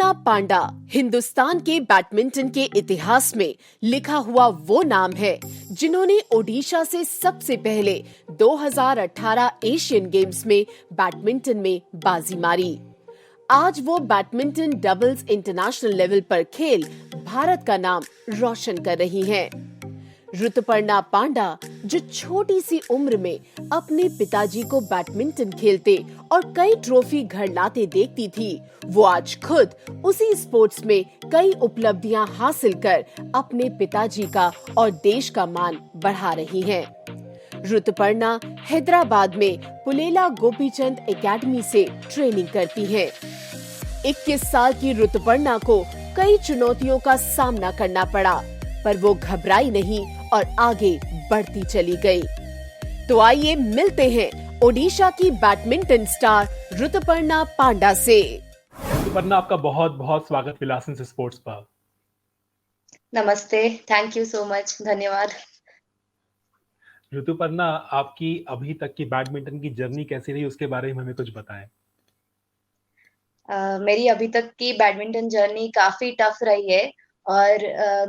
ऋतुपर्णा पांडा हिंदुस्तान के बैडमिंटन के इतिहास में लिखा हुआ वो नाम है जिन्होंने ओडिशा से सबसे पहले 2018 एशियन गेम्स में बैडमिंटन में बाजी मारी। आज वो बैडमिंटन डबल्स इंटरनेशनल लेवल पर खेल भारत का नाम रोशन कर रही हैं। ऋतुपर्णा पांडा जो छोटी सी उम्र में अपने पिताजी को बैडमिंटन खेलते और कई ट्रॉफी घर लाते देखती थी, वो आज खुद उसी स्पोर्ट्स में कई उपलब्धियां हासिल कर अपने पिताजी का और देश का मान बढ़ा रही हैं। ऋतुपर्णा हैदराबाद में पुलेला गोपीचंद एकेडमी से ट्रेनिंग करती हैं। 21 साल की ऋतुपर्णा को कई चुनौतियों का सामना करना पड़ा, पर वो घबराई नहीं और आगे बढ़ती चली गई। तो आइए मिलते हैं ओडिशा की बैडमिंटन स्टार ऋतुपर्णा पांडा से। ऋतुपर्णा, आपका बहुत बहुत स्वागत विलासन से स्पोर्ट्स पर। नमस्ते, थैंक यू सो मच, धन्यवाद। ऋतुपर्णा, आपकी अभी तक की बैडमिंटन की जर्नी कैसी रही, उसके बारे में हमें कुछ बताएं। मेरी अभी तक की बैडमिंटन जर्नी काफी टफ रही है और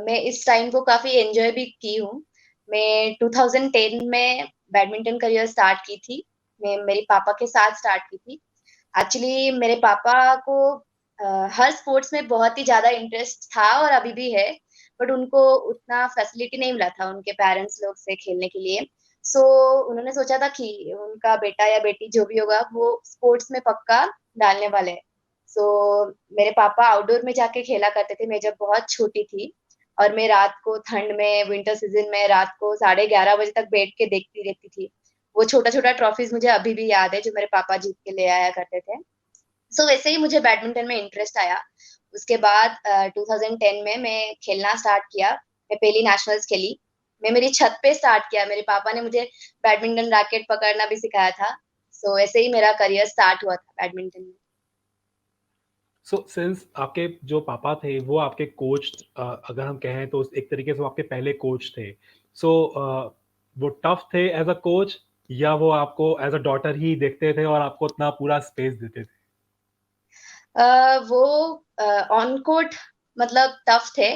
मैं इस टाइम को काफी एंजॉय भी की हूँ। मैं 2010 में बैडमिंटन करियर स्टार्ट की थी। मैं मेरे पापा के साथ स्टार्ट की थी। एक्चुअली मेरे पापा को हर स्पोर्ट्स में बहुत ही ज्यादा इंटरेस्ट था और अभी भी है, बट उनको उतना फैसिलिटी नहीं मिला था उनके पेरेंट्स लोग से खेलने के लिए। सो उन्होंने सोचा था कि उनका बेटा या बेटी जो भी होगा वो स्पोर्ट्स में पक्का डालने वाले हैं। सो मेरे पापा आउटडोर में जाके खेला करते थे मैं जब बहुत छोटी थी, और मैं रात को ठंड में विंटर सीजन में रात को 11:30 बजे तक बैठ के देखती रहती थी। वो छोटा छोटा ट्रॉफीज मुझे अभी भी याद है जो मेरे पापा जीत के ले आया करते थे। सो वैसे ही मुझे बैडमिंटन में इंटरेस्ट आया। उसके बाद 2010 में मैं खेलना स्टार्ट किया। मैं पहली नेशनल्स खेली। मैं मेरी छत पे स्टार्ट किया। मेरे पापा ने मुझे बैडमिंटन रैकेट पकड़ना भी सिखाया था। सो ऐसे ही मेरा करियर स्टार्ट हुआ था बैडमिंटन में। सो सिंस आपके जो पापा थे वो आपके कोच, अगर हम कहें तो एक तरीके से वो आपके पहले कोच थे। सो वो टफ थे एज अ कोच, या वो आपको एज अ डॉटर ही देखते थे और आपको उतना पूरा स्पेस देते थे? वो ऑन कोर्ट मतलब टफ थे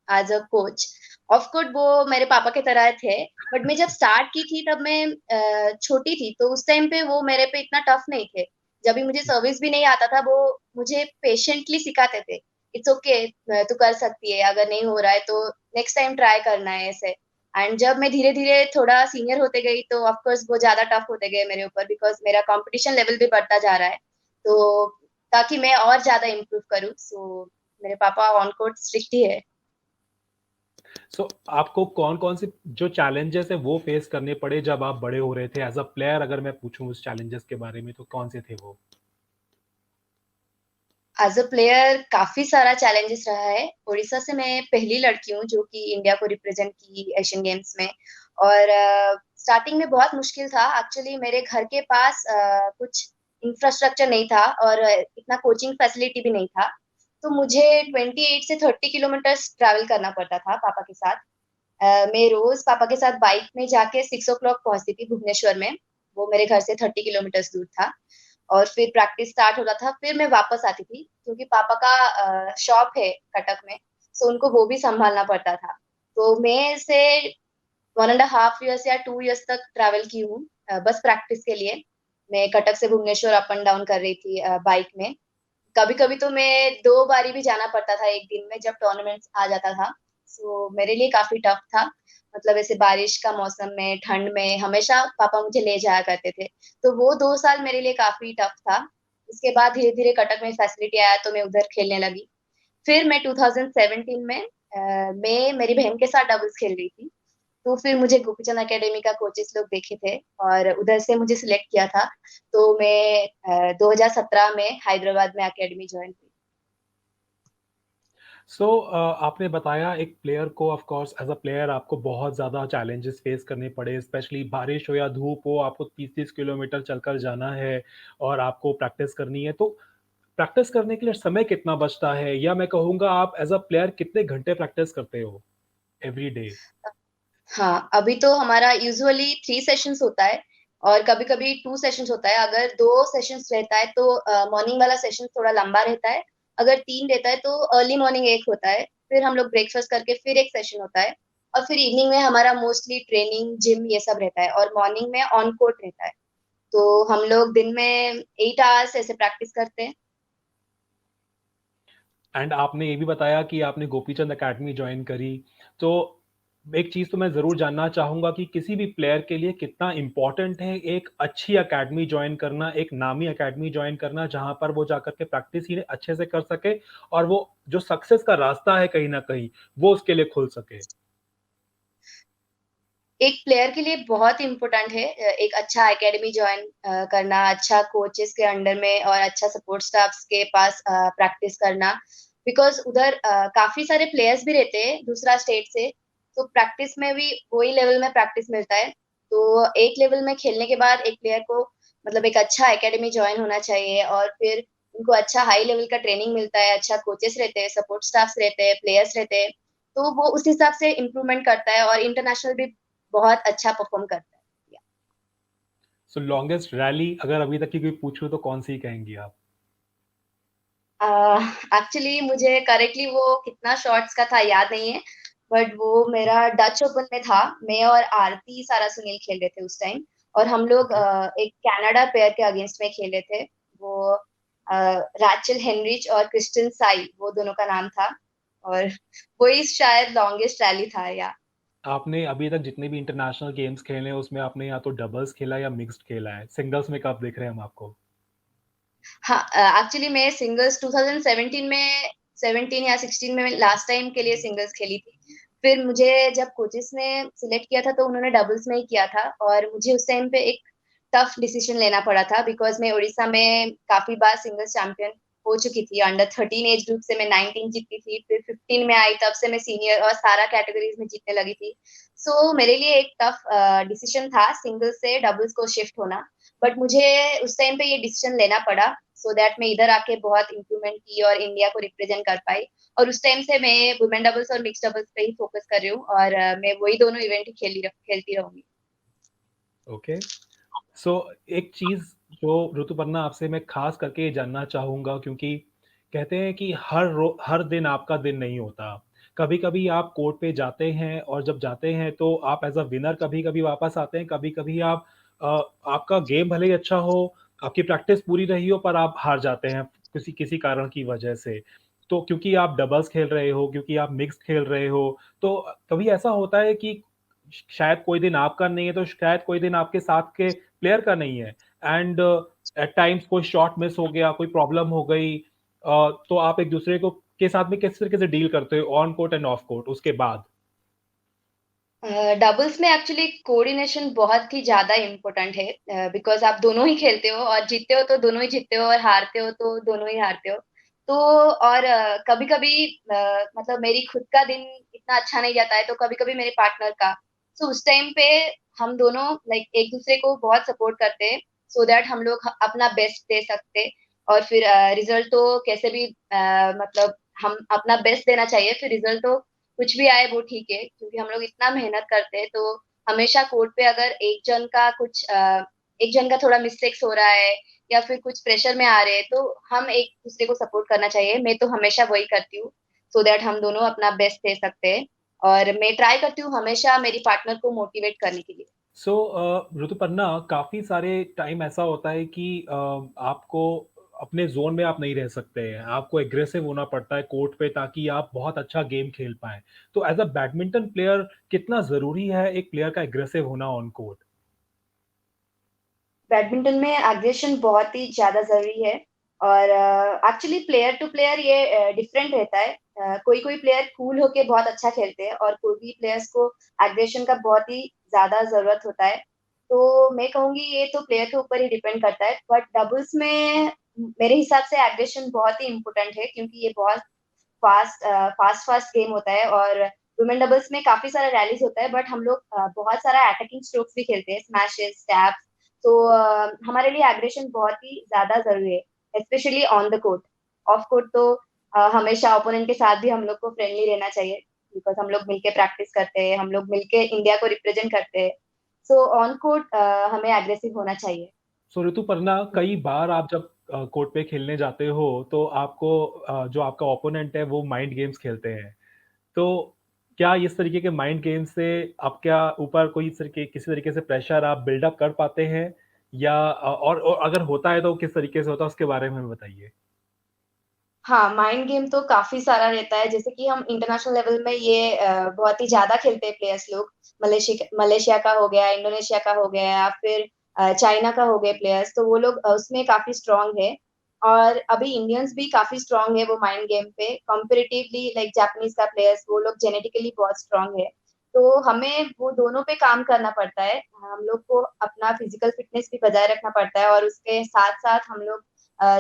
as a coach. Of court वो मेरे पापा के तरह थे, बट मैं जब स्टार्ट की थी तब मैं छोटी थी, तो उस टाइम पे वो मेरे पे इतना टफ नहीं थे। जब भी मुझे सर्विस भी नहीं आता था वो मुझे पेशेंटली सिखाते थे। इट्स ओके, तू कर सकती है, अगर नहीं हो रहा है तो नेक्स्ट टाइम ट्राई करना है ऐसे। एंड जब मैं धीरे धीरे थोड़ा सीनियर होते गई तो ऑफ कोर्स वो ज्यादा टफ होते गए मेरे ऊपर, बिकॉज मेरा कंपटीशन लेवल भी बढ़ता जा रहा है, तो ताकि मैं और ज्यादा इम्प्रूव करूँ। सो मेरे पापा ऑन कोर्ट स्ट्रिक्ट ही है। सो आपको कौन कौन से जो चैलेंजेस है वो फेस करने पड़े जब आप बड़े हो रहे थे एज अ प्लेयर? अगर मैं पूछूं उस चैलेंजेस के बारे में तो कौन से थे वो? एज अ प्लेयर काफी सारा चैलेंजेस रहा है। उड़ीसा से मैं पहली लड़की हूँ जो कि इंडिया को रिप्रेजेंट की एशियन गेम्स में, और स्टार्टिंग में बहुत मुश्किल था। एक्चुअली मेरे घर के पास कुछ इंफ्रास्ट्रक्चर नहीं था और इतना कोचिंग फैसिलिटी भी नहीं था, तो मुझे 28 से 30 किलोमीटर ट्रैवल करना पड़ता था पापा के साथ। मैं रोज पापा के साथ बाइक में जाके 6 o'clock पहुंचती थी भुवनेश्वर में। वो मेरे घर से 30 किलोमीटर दूर था, और फिर प्रैक्टिस स्टार्ट होता था, फिर मैं वापस आती थी क्योंकि पापा का शॉप है कटक में, सो उनको वो भी संभालना पड़ता था। तो मैं से 1.5 years या 2 years तक ट्रैवल की हूँ बस प्रैक्टिस के लिए। मैं कटक से भुवनेश्वर अप एंड डाउन कर रही थी बाइक में। कभी कभी तो मैं 2 बारी भी जाना पड़ता था एक दिन में जब टूर्नामेंट्स आ जाता था। सो मेरे लिए काफी टफ था। मतलब ऐसे बारिश का मौसम में ठंड में हमेशा पापा मुझे ले जाया करते थे, तो वो 2 साल मेरे लिए काफी टफ था। उसके बाद धीरे धीरे कटक में फैसिलिटी आया तो मैं उधर खेलने लगी। फिर मैं 2017 में मैं मेरी बहन के साथ डबल्स खेल रही थी, तो फिर मुझे गोपीचंद एकेडमी का कोचेस लोग देखे थे और उधर से मुझे सिलेक्ट किया था। तो मैं 2017 में हैदराबाद में एकेडमी ज्वाइन की। सो आपने बताया एक प्लेयर को, of course as a player आपको बहुत ज़्यादा चैलेंजेस फेस करने पड़े, स्पेशली बारिश हो या धूप हो, आपको 30-30 किलोमीटर चलकर जाना है और आपको प्रैक्टिस करनी है। तो प्रैक्टिस करने के लिए समय कितना बचता है, या मैं कहूँगा आप एज अ प्लेयर कितने घंटे प्रैक्टिस करते हो एवरी डे? हाँ, अभी तो हमारा यूजुअली 3 सेशंस होता है और कभी-कभी 2 सेशंस होता है। अगर 2 सेशंस रहता है तो मॉर्निंग वाला सेशन थोड़ा लंबा रहता है अगर 3 रहता है तो अर्ली मॉर्निंग एक होता है, फिर हम लोग ब्रेकफास्ट करके फिर एक सेशन होता है और फिर इवनिंग में हमारा मोस्टली ट्रेनिंग, जिम ये सब रहता है और मॉर्निंग में ऑन कोर्ट रहता है। तो हम लोग दिन में 8 आवर्स ऐसे प्रैक्टिस करते हैं। एंड आपने ये भी बताया कि आपने गोपीचंद अकेडमी जॉइन करी। तो एक चीज़ तो मैं ज़रूर जानना चाहूँगा कि किसी भी प्लेयर के लिए कितना इम्पोर्टेंट है एक अच्छी अकेडमी जॉइन करना, एक नामी अकेडमी जॉइन करना, जहाँ पर वो जाकर के प्रैक्टिस ही अच्छे से कर सके और वो जो सक्सेस का रास्ता है कहीं न कहीं, वो उसके लिए खुल सके? एक प्लेयर के लिए बहुत इम्पोर्टेंट है एक अच्छा एकेडमी जॉइन करना, अच्छा कोचेस के अंडर में और अच्छा सपोर्ट स्टाफ्स के पास प्रैक्टिस करना। बिकॉज़ उधर काफ़ी सारे प्लेयर्स भी रहते हैं दूसरा स्टेट से, तो प्रैक्टिस में भी वही लेवल में प्रैक्टिस मिलता है। तो एक लेवल में खेलने के बाद एक प्लेयर को मतलब एक अच्छा एकेडमी जॉइन होना चाहिए और फिर उनको अच्छा हाई लेवल का ट्रेनिंग मिलता है, अच्छा कोचेस रहते हैं, सपोर्ट स्टाफ्स रहते हैं, प्लेयर्स रहते हैं, तो वो उस हिसाब से इम्प्रूवमेंट करता है और इंटरनेशनल भी बहुत अच्छा परफ़ॉर्म करता है। या सो लॉन्गेस्ट रैली अगर अभी तक की कोई पूछूँ तो कौन-सी कहेंगी आप? अ, एक्चुअली मुझे करेक्टली वो कितना शॉट्स का था याद नहीं है, बट वो मेरा डच ओपन में था। मैं और आरती सारा सुनील खेल रहे थे उस टाइम और हम लोग ओके। एक कनाडा पेयर के अगेंस्ट में खेले थे। वो रैचल हेनरिच और क्रिस्टिन साई वो दोनों का नाम था और वही शायद लॉन्गेस्ट रैली था या आपने अभी तक जितने भी इंटरनेशनल गेम्स खेले हैं, उसमें आपने या तो डबल्स खेला या मिक्स्ड खेला है। सिंगल्स में कब देख रहे हैं हम आपको? हाँ, एक्चुअली मैं सिंगल्स 2017 में 17 या 16 में लास्ट टाइम के लिए सिंगल्स खेली थी। फिर मुझे जब कोचेस ने सिलेक्ट किया था तो उन्होंने डबल्स में ही किया था और मुझे उस टाइम पे एक टफ डिसीजन लेना पड़ा था बिकॉज़ मैं ओडिशा में काफ़ी बार सिंगल्स चैंपियन हो चुकी थी। अंडर 13 एज ग्रुप से मैं 19 जीती थी, फिर 15 में आई तब से मैं सीनियर और सारा कैटेगरीज़ में जीतने लगी थी। सो मेरे लिए एक टफ डिसीजन था सिंगल्स से डबल्स को शिफ्ट होना। बट मुझे उस टाइम पे ये डिसीजन लेना पड़ा सो दैट मैं इधर आके बहुत इम्प्रूवमेंट की और इंडिया को रिप्रेजेंट कर पाई और उस टाइम से मैं वुमेन डबल्स और मिक्स्ड डबल्स पे ही फोकस कर रही हूँ और मैं वही दोनों इवेंट ही खेलती रहूंगी। ओके। सो एक चीज़ जो ऋतुपर्णा आपसे मैं ख़ास करके ये जानना चाहूँगा क्योंकि कहते हैं कि हर दिन आपका दिन नहीं होता। कभी-कभी आप कोर्ट पे जाते हैं और जब जाते हैं तो आप एज़ अ विनर कभी-कभी वापस आते हैं, कभी-कभी आप अ, आपका गेम भले ही अच्छा हो, आपकी प्रैक्टिस पूरी रही हो पर आप हार जाते हैं किसी किसी कारण की वजह से। तो क्योंकि आप डबल्स खेल रहे हो, क्योंकि आप मिक्स्ड खेल रहे हो, तो कभी ऐसा होता है कि शायद कोई दिन आपका नहीं है, तो शायद कोई दिन आपके साथ के प्लेयर का नहीं है एंड एट टाइम्स कोई शॉट मिस हो गया, कोई प्रॉब्लम हो गई तो आप एक दूसरे को के साथ में किस तरीके से डील करते हो on court end of court उसके बाद? डबल्स में एक्चुअली कोऑर्डिनेशन बहुत ही ज़्यादा इम्पोर्टेंट है बिकॉज़ आप दोनों ही खेलते हो और जीतते हो तो दोनों ही जीतते हो और हारते हो तो दोनों ही हारते हो। तो और कभी-कभी मतलब मेरी खुद का दिन इतना अच्छा नहीं जाता है तो कभी-कभी मेरे पार्टनर का। सो उस टाइम पे हम दोनों लाइक एक-दूसरे को बहुत सपोर्ट करते हैं सो दैट हम लोग अपना बेस्ट दे सकते और फिर रिज़ल्ट तो कैसे भी मतलब हम अपना बेस्ट देना चाहिए फिर रिज़ल्ट तो कुछ भी आए वो ठीक है, क्योंकि हम लोग इतना मेहनत करते हैं, तो हमेशा कोर्ट पे अगर एक जन का थोड़ा मिस्टेक्स हो रहा है या फिर कुछ प्रेशर में आ रहे हैं, तो हम एक-दूसरे को सपोर्ट करना चाहिए। मैं तो हमेशा वही करती हूँ, सो दैट हम दोनों अपना बेस्ट दे सकते हैं और मैं ट्राई करती हूँ हमेशा मेरी पार्टनर को मोटिवेट करने के लिए। सो ऋतुपर्णा काफ़ी सारे टाइम ऐसा होता है कि आपको अपने ज़ोन में आप नहीं रह सकते हैं। आपको एग्रेसिव होना पड़ता है कोर्ट पे ताकि आप बहुत अच्छा गेम खेल पाएँ। तो एज़ अ बैडमिंटन प्लेयर कितना ज़रूरी है एक प्लेयर का एग्रेसिव होना ऑन कोर्ट? बैडमिंटन में एग्रेशन बहुत ही ज़्यादा ज़रूरी है और एक्चुअली प्लेयर टू प्लेयर ये डिफरेंट रहता है। कोई-कोई प्लेयर कूल होके बहुत अच्छा खेलते हैं और कोई-कोई प्लेयर्स को एग्रेशन का बहुत ही ज़्यादा ज़रूरत होता है। तो मैं कहूँगी ये तो प्लेयर के ऊपर ही डिपेंड करता है, बट डबल्स में मेरे हिसाब से एग्रेशन बहुत ही इम्पोर्टेंट है क्योंकि ये बहुत फास्ट गेम होता है और वुमेन डबल्स में काफ़ी सारा रैलीज़ होता है बट हम लोग बहुत सारा अटैकिंग स्ट्रोक्स भी खेलते हैं, स्मैशेस, टैप्स तो हमारे लिए एग्रेशन बहुत ही ज़्यादा ज़रूरी है, specially on the court. Of court तो हमेशा ओपोनेंट के साथ भी हम लोग को फ्रेंडली रहना चाहिए बिकॉज़ हम लोग मिलके प्रैक्टिस करते हैं, हम लोग मिलके इंडिया को रिप्रेजेंट करते हैं। सो ऑन कोर्ट हमें एग्रेसिव होना चाहिए। सो ऋतुपर्णा कई बार आप जब कोर्ट पे खेलने जाते हो तो आपको जो आपका ओपोनेंट है वो माइंड गेम्स खेलते हैं। तो क्या इस तरीके के माइंड गेम से आपके ऊपर कोई किसी तरीके से प्रेशर आप बिल्ड अप कर पाते हैं या और अगर होता है तो किस तरीके से होता है उसके बारे में बताइए? हाँ, माइंड गेम तो काफ़ी सारा रहता है, जैसे कि हम इंटरनेशनल लेवल में ये बहुत ही ज़्यादा खेलते हैं प्लेयर्स लोग। मलेशिया का हो गया, इंडोनेशिया का हो गया या फिर चाइना का हो गए प्लेयर्स, तो वो लोग उसमें काफ़ी स्ट्रॉन्ग है। और अभी इंडियंस भी काफ़ी स्ट्रॉन्ग है वो माइंड गेम पे, कंपैरेटिवली लाइक जापानीज़ का प्लेयर्स, वो लोग जेनेटिकली बहुत स्ट्रॉन्ग है। तो हमें वो दोनों पे काम करना पड़ता है। हम लोग को अपना फिज़िकल फिटनेस भी बजाय रखना पड़ता है और उसके साथ-साथ हम लोग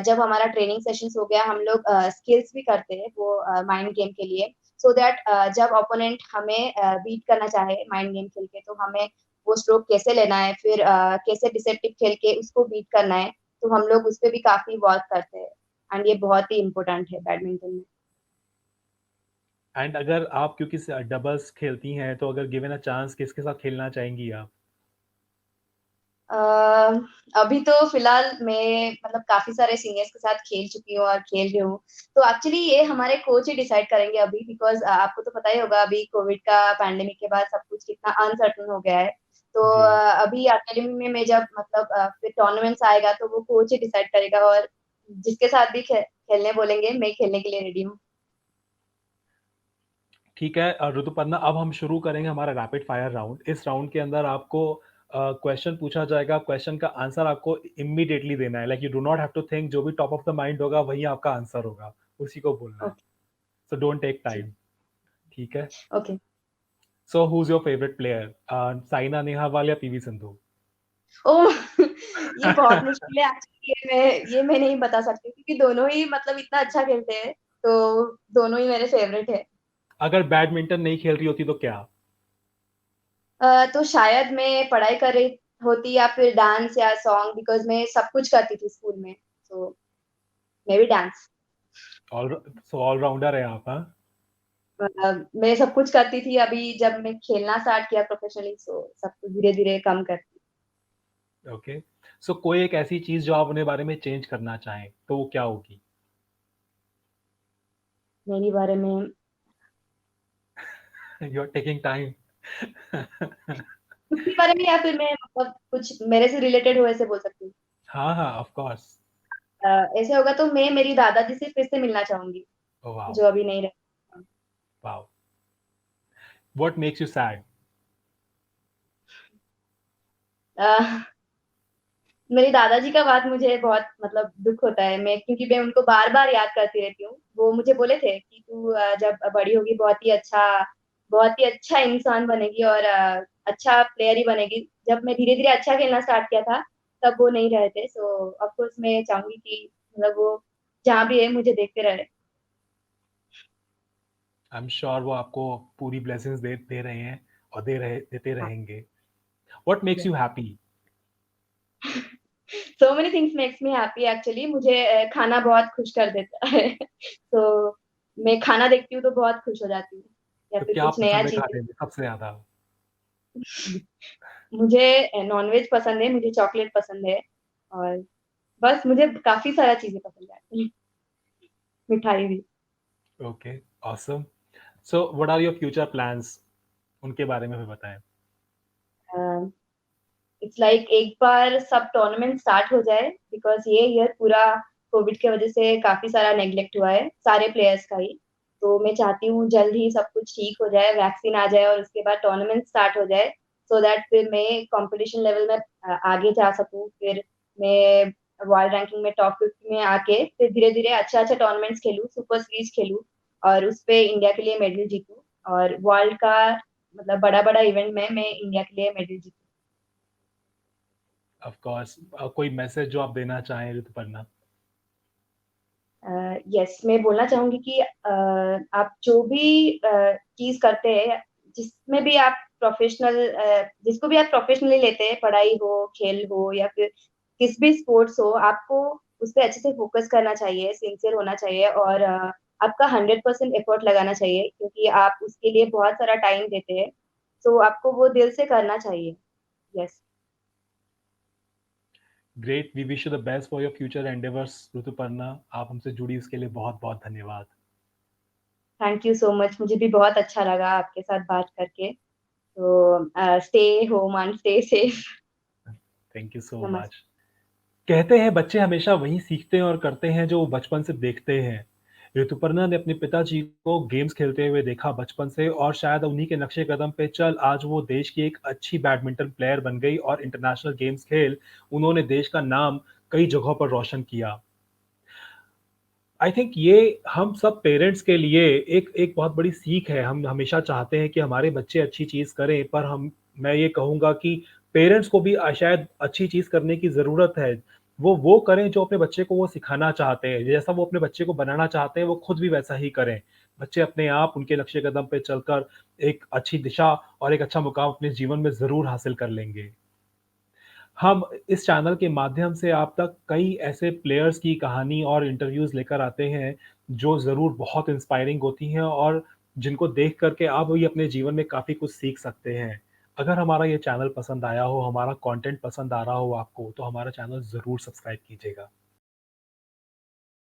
जब हमारा ट्रेनिंग सेशंस हो गया, हम लोग स्किल्स भी करते हैं वो माइंड गेम के लिए, सो दैट जब ओपोनेंट हमें बीट करना चाहे माइंड गेम खेल के, तो हमें वो स्ट्रोक कैसे लेना है, फिर कैसे डिसेप्टिव खेल के उसको बीट करना है, तो हम लोग उस पे भी काफ़ी वर्क करते हैं। एंड ये बहुत ही इम्पोर्टेंट है बैडमिंटन में। एंड अगर आप क्योंकि डबल्स खेलती हैं तो अगर गिवन अ चांस किसके साथ खेलना चाहेंगी आप? अ, अभी तो फिलहाल मैं मतलब काफ़ी सारे सीनियर्स के साथ खेल चुकी हूँ और खेल रही हूँ। तो एक्चुअली ये हमारे कोच ही डिसाइड करेंगे अभी, बिकॉज़ आपको तो पता ही होगा अभी कोविड का पैंडेमिक के बाद सब कुछ कितना अनसर्टेन हो गया है। तो जी। अभी अकेडमी में मैं जब मतलब फिर टूर्नामेंट्स आएगा तो वो कोच ही डिसाइड करेगा और जिसके साथ भी खेलने बोलेंगे, मैं खेलने के लिए रेडी हूँ। ठीक है ऋतुपर्णा, अब हम शुरू करेंगे हमारा रैपिड फायर राउंड। इस राउंड के अंदर आपको क्वेश्चन पूछा जाएगा, क्वेश्चन का आंसर आपको इमीडिएटली देना है। Like you do not have to think, जो भी टॉप ऑफ द माइंड होगा वही आपका आंसर होगा, उसी को बोलना है। ओके, सो डोंट टेक ठीक। टाइम। ठीक है। Okay. So who is your favourite player, Saina Nehwal या पीवी संधू? ओह! ये बहुत मुश्किल है एक्चुअली, ये मैं नहीं बता सकती क्योंकि दोनों ही मतलब इतना अच्छा खेलते हैं, तो दोनों ही मेरे फेवरेट है। अगर बैडमिंटन नहीं खेल रही होती तो क्या? तो शायद मैं पढ़ाई कर रही होती या फिर डांस या सॉन्ग, बिकॉज़ मैं सब कुछ करती थी स्कूल में, सो मे बी डांस। ऑलराउंडर है आप, हाँ? मैं सब कुछ करती थी, अभी जब मैं खेलना स्टार्ट किया प्रोफेशनली, सो सब कुछ धीरे-धीरे कम कर। ओके। सो कोई एक ऐसी चीज जो आप अपने बारे में चेंज करना चाहें तो वो क्या होगी? मेरे बारे में यू आर टेकिंग टाइम। खुद के बारे में या फिर मैं मतलब कुछ मेरे से रिलेटेड हो ऐसे बोल सकती हूँ? हाँ हाँ, ऑफ कोर्स। अ, ऐसे होगा तो मैं मेरी दादाजी से फिर से मिलना चाहूँगी, वाओ। जो अभी नहीं रहे। Wow. What makes you sad? Uh, मेरे दादाजी का बात मुझे बहुत मतलब दुःख होता है, मैं क्योंकि मैं उनको बार-बार याद करती रहती हूँ। वो मुझे बोले थे कि तू जब बड़ी होगी बहुत ही अच्छा इंसान बनेगी और अच्छा प्लेयर ही बनेगी। जब मैं धीरे-धीरे अच्छा खेलना स्टार्ट किया था, तब वो नहीं रहे थे। सो ऑफ कोर्स मैं चाहूँगी कि मतलब वो जहाँ भी है मुझे देखते रहे। आई एम श्योर वो आपको पूरी ब्लेसिंग्स दे रहे हैं और देते हाँ, रहेंगे। What makes yes. You happy? So many things makes me happy actually, मुझे खाना बहुत खुश कर देता है। तो मैं खाना देखती हूँ तो बहुत खुश हो जाती हूँ या तो फिर क्या कुछ नया पसंद है चीज़ें। खाने में सबसे ज्यादा? मुझे नॉन-वेज पसंद है, मुझे चॉकलेट पसंद है और बस मुझे काफ़ी सारा चीज़ें पसंद है एक्चुअली, मिठाई भी। Okay, awesome. So what are your future plans, उनके बारे में भी बताएं। अ, इट्स लाइक एक बार सब टूर्नामेंट स्टार्ट हो जाए, बिकॉज़ ये ईयर पूरा कोविड की वज़ह से काफ़ी सारा नेग्लेक्ट हुआ है, सारे प्लेयर्स का ही। तो मैं चाहती हूँ जल्द ही सब कुछ ठीक हो जाए, वैक्सीन आ जाए और उसके बाद टूर्नामेंट स्टार्ट हो जाए, सो दैट फिर मैं कॉम्पिटिशन लेवल में आगे जा सकूँ। फिर मैं वर्ल्ड रैंकिंग में टॉप 50 में आके फिर धीरे-धीरे अच्छा-अच्छा टूर्नामेंट्स खेलूँ, सुपर सीरीज़ खेलूँ और उसपे इंडिया के लिए मेडल जीतूँ और वर्ल्ड का मतलब बड़ा-बड़ा इवेंट में मैं इंडिया के लिए मेडल जीतूँ। Of course. कोई मैसेज जो आप देना चाहें ऋतुपर्णा? यस, मैं बोलना चाहूँगी कि आप जो भी चीज़ करते हैं, जिसमें भी आप जिसको भी आप प्रोफ़ेशनली लेते हैं, पढ़ाई हो, खेल हो या फिर किस भी स्पोर्ट्स हो, आपको उस पे अच्छे से फ़ोकस करना चाहिए, सिंसियर होना चाहिए और आपका 100% एफ़र्ट लगाना चाहिए क्योंकि आप उसके लिए बहुत सारा टाइम देते हैं, तो आपको वो दिल से करना चाहिए। Yes. Great, we wish you the best for your future endeavours Rituparna. आप हमसे जुड़ी उसके लिए बहुत-बहुत धन्यवाद। थैंक यू सो मच, मुझे भी बहुत अच्छा लगा आपके साथ बात करके। तो stay home and stay safe. Thank you so much. नमस्ते। कहते हैं बच्चे हमेशा वही सीखते हैं और करते हैं जो वो बचपन से देखते हैं। ऋतुपर्णा ने अपने पिताजी को गेम्स खेलते हुए देखा बचपन से और शायद उन्हीं के नक्शे कदम पे चल आज वो देश की एक अच्छी बैडमिंटन प्लेयर बन गई और इंटरनेशनल गेम्स खेल उन्होंने देश का नाम कई जगहों पर रोशन किया। आई थिंक ये हम सब पेरेंट्स के लिए एक एक बहुत बड़ी सीख है। हम हमेशा चाहते हैं कि हमारे बच्चे अच्छी चीज़ करें, पर हम मैं ये कहूँगा कि पेरेंट्स को भी शायद अच्छी चीज़ करने की ज़रूरत है। वो करें जो अपने बच्चे को वो सिखाना चाहते हैं। जैसा वो अपने बच्चे को बनाना चाहते हैं, वो खुद भी वैसा ही करें। बच्चे अपने आप उनके नक्शे कदम पे चलकर एक अच्छी दिशा और एक अच्छा मुकाम अपने जीवन में ज़रूर हासिल कर लेंगे। हम इस चैनल के माध्यम से आप तक कई ऐसे प्लेयर्स की कहानी और इंटरव्यूज़ लेकर आते हैं, जो ज़रूर बहुत इंस्पायरिंग होती हैं और जिनको देख कर के आप भी अपने जीवन में काफ़ी कुछ सीख सकते हैं। अगर हमारा ये चैनल पसंद आया हो, हमारा कंटेंट पसंद आ रहा हो आपको, तो हमारा चैनल ज़रूर सब्सक्राइब कीजिएगा।